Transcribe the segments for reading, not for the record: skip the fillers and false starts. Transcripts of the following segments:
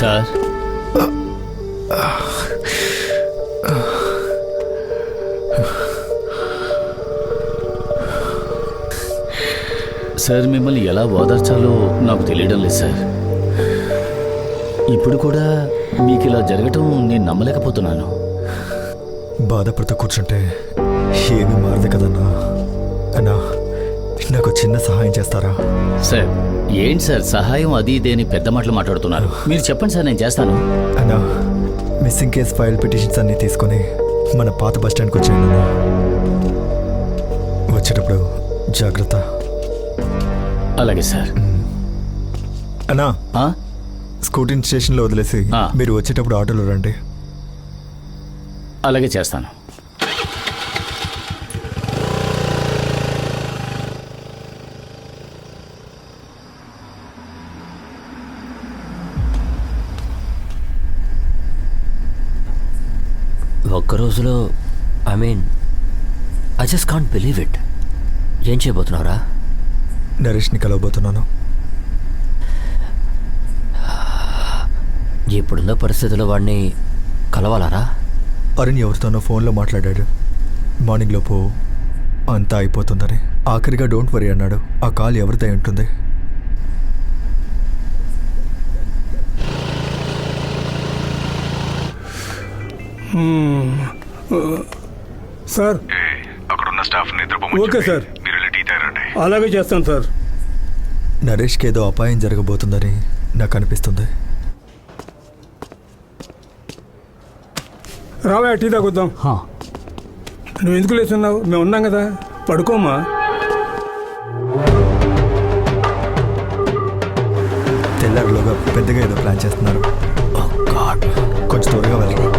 Sir, sir మిమ్మల్ని ఎలా ఓదార్చాలో నాకు తెలియడం లేదు సార్. ఇప్పుడు కూడా మీకు ఇలా జరగటం నేను నమ్మలేకపోతున్నాను. బాధపడుతూ కూర్చుంటే ఏమీ మారదు కదన్నా. అన్నా, నాకు చిన్న సహాయం చేస్తారా? సార్ ఏంటి సార్ సహాయం అది ఇదేని పెద్ద మాటలు మాట్లాడుతున్నారు. మీరు చెప్పండి సార్, నేను చేస్తాను. అన్నా, మిస్సింగ్ కేస్ ఫైల్ పిటిషన్స్ అన్నీ తీసుకొని మన పాత బస్ స్టాండ్కి వచ్చాను అన్నా. వచ్చేటప్పుడు జాగ్రత్త. అలాగే సార్. అన్నా, ఆ? స్కూటీని స్టేషన్లో వదిలేసి మీరు వచ్చేటప్పుడు ఆటోలో రండి. అలాగే చేస్తాను. ఒక్క రోజులో I just can't believe it. ఏం చేయబోతున్నావురా? నరేష్ని కలవబోతున్నాను. ఇప్పుడున్న పరిస్థితుల్లో వాడిని కలవాలారా? అరుణ్ ఎవరితోనో ఫోన్లో మాట్లాడాడు. మార్నింగ్ లోపు అంతా అయిపోతుందని. ఆఖరిగా డోంట్ వరీ అన్నాడు. ఆ కాల్ ఎవరిదై ఉంటుంది? సార్, అక్కడున్న స్టాఫ్ ఓకే సార్, అలాగే చేస్తాను సార్. నరేష్కి ఏదో అపాయం జరగబోతుందని నాకు అనిపిస్తుంది. రావా, టీ తాగుద్దాం. నువ్వు ఎందుకు లేచున్నావు? మేము ఉన్నాం కదా, పడుకోమా. తెల్లారిలోగా పెద్దగా ఏదో ప్లాన్ చేస్తున్నారు. కొంచెం త్వరగా వెళ్ళరు.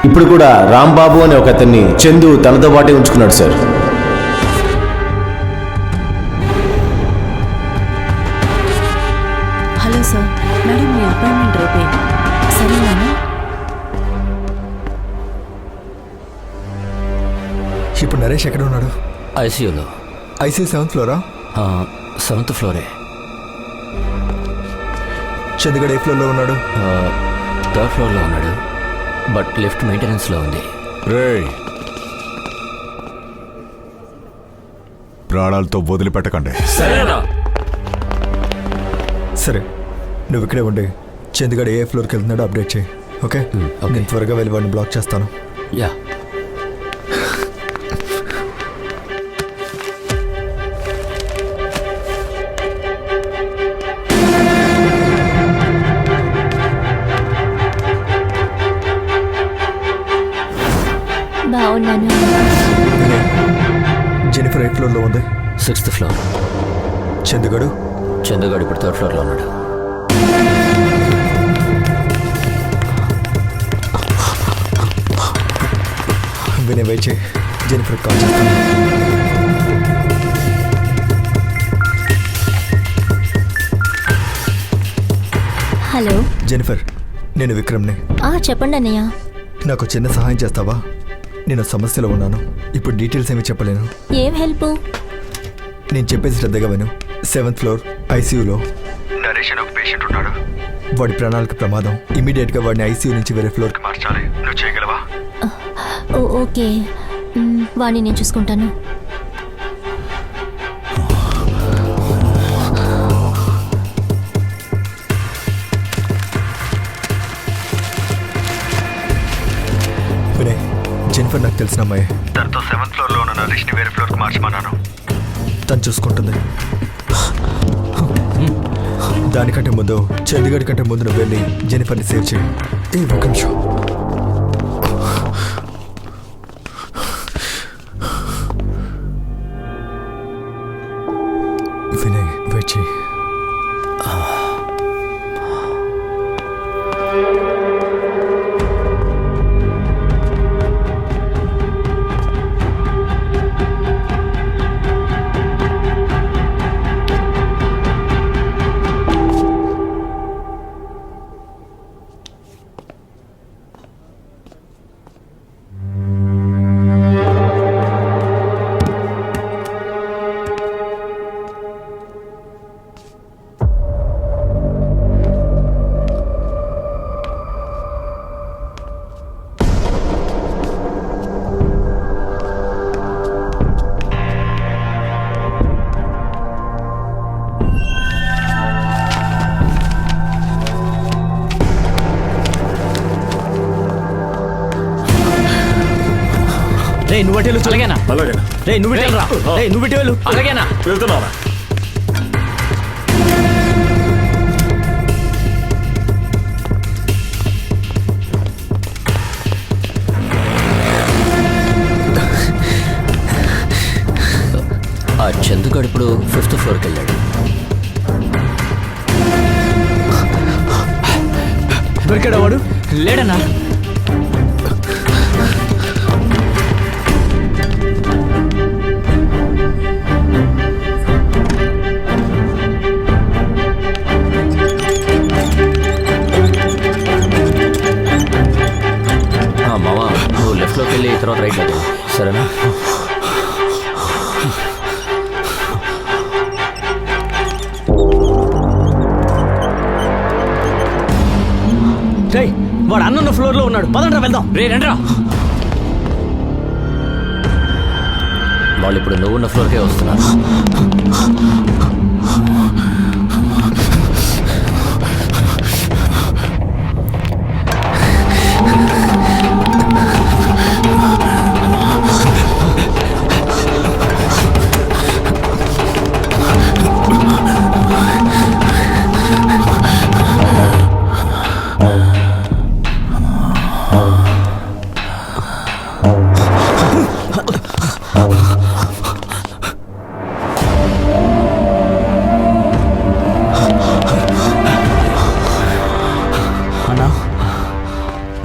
ఇప్పుడు కూడా రాంబాబు అనే ఒక అతన్ని చందు తనతో పాటే ఉంచుకున్నాడు సార్. హలో సార్, మేడం మీ అపాయింట్మెంట్ రేపే, సరేనా? ఇప్పుడు నరేష్ ఎక్కడ ఉన్నాడు? ఐసీయూలో. ICU 7th flora? 7th ఫ్లోరే. చందుగడ ఏ ఫ్లోర్లో ఉన్నాడు? 3rd ఫ్లోర్లో ఉన్నాడు, బట్ లిఫ్ట్ మెయింటెనెన్స్లో ఉంది. ప్రాణాలతో వదిలిపెట్టకండి. సరే, నువ్వు ఇక్కడే ఉండి చందుగడ ఏ ఫ్లోర్కి వెళ్తున్నాడో అప్డేట్ చేయి. ఓకే, నేను త్వరగా వెళ్ళి వాడిని బ్లాక్ చేస్తాను. యా. బాగున్నాను. జెనిఫర్ ఏ ఫ్లోర్లో ఉంది? 6th floor. చందుగడు ఇప్పుడు 3rd ఫ్లోర్లో ఉన్నాడు. వినే వెయిట్ చేయి, జెనిఫర్ కాల్ చేస్తాను. హలో జెనిఫర్, నేను విక్రమ్ని. చెప్పండి అన్నయ్య. నాకు చిన్న సహాయం చేస్తావా? నేను సమస్యలో ఉన్నాను. ఇప్పుడు డీటెయిల్స్ ఏమి చెప్పలేను. ఏం హెల్ప్? నేను చెప్పేసి శ్రద్ధగా విను. 7th ఫ్లోర్ ఐసీయూలో నరేష్ అనే ఒక పేషెంట్ ఉన్నాడు. వాడి ప్రాణాలకు ప్రమాదం. ఇమీడియట్గా వాడిని ఐసీయూ నుంచి వేరే ఫ్లోర్కి మార్చాలి. నువ్వు చేయగలవా? ఓకే, వాడిని నేను చూసుకుంటాను. వినయ్, జెనిఫర్ నాకు తెలిసిన అమ్మాయి. తనతో 7th ఫ్లోర్లో ఉన్న నరేష్ని వేరే ఫ్లోర్కి మార్చమన్నాను. తను చూసుకుంటుంది. దానికంటే ముందు, చండీగఢ్ కంటే ముందు నువ్వు వెళ్ళి జెనిఫర్ని సేవ్ చేయి. ఒక నిమిషం. రే నువ్వు అటు వెళ్ళు. అలాగేనా? అలాగే రే నువ్వు ఇటు వెళ్ళరా. రే నువ్వు ఇటు వెళ్ళు. అలాగేనా? వెళ్తున్నారా? ఆ చందుగాడు ఇప్పుడు 5th ఫ్లోర్కి వెళ్ళాడు. దొరికాడా వాడు? లేడన్నా. మావా నువ్వు లెఫ్ట్లోకి వెళ్ళి తర్వాత రైట్లోకి వెళ్ళి, సరేనా? వాడు అన్న ఫ్లోర్ లో ఉన్నాడు. పదండ్రా వెళ్దాం. రే రండ్రా. వాళ్ళు ఇప్పుడు నువ్వున్న ఫ్లోర్కే వస్తున్నారు.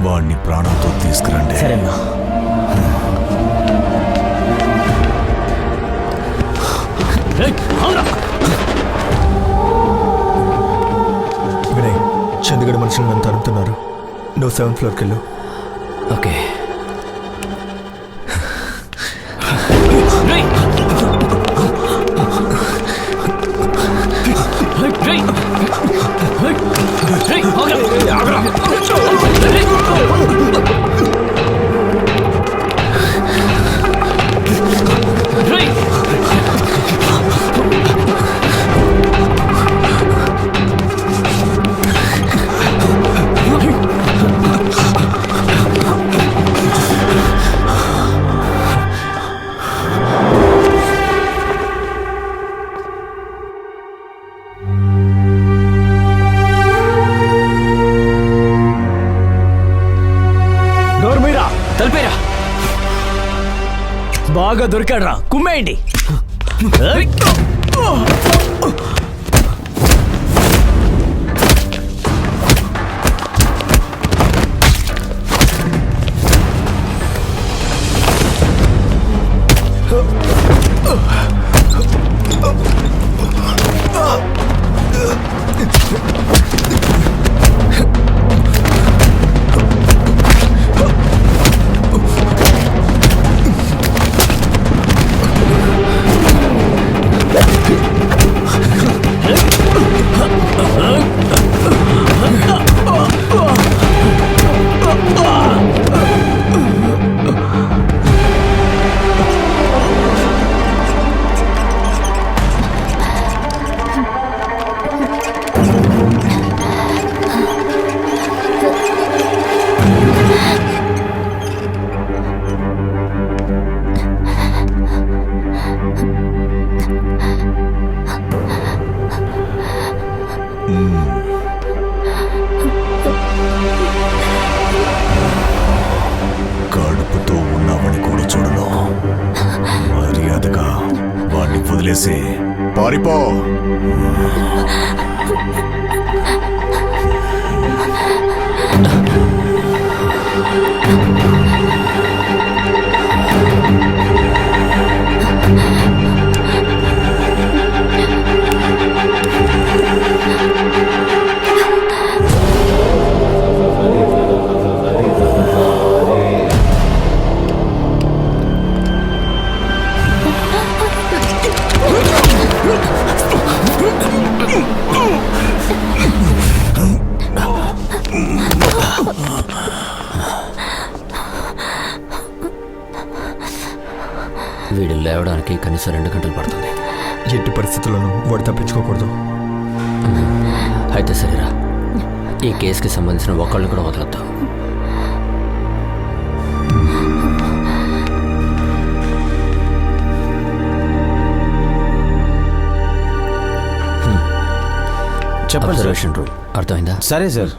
వాడిని ప్రాణంతో తీసుకురండి. సరేనా? వినయ్, చందుగడ మనుషులు నన్ను తరుముతున్నారు. నువ్వు 7th ఫ్లోర్కి వెళ్ళు. ఓకే. తలిపేరా. బాగా దొరికాడ్రా. కుమ్మేయండి. కడుపుతో ఉన్నావని కూడా చూడను. మర్యాదగా వాడిని వదిలేసి పారిపో. వీడు లేవడానికి కనీసం 2 గంటలు పడుతుంది. ఎట్టి పరిస్థితుల్లోనూ వాడు తప్పించుకోకూడదు. అయితే సరేరా, ఈ కేసుకి సంబంధించిన ఒకళ్ళు కూడా వదలొద్దు. చెప్పండి సార్. అబ్జర్వేషన్ రూమ్ అర్థమైందా? సరే సార్.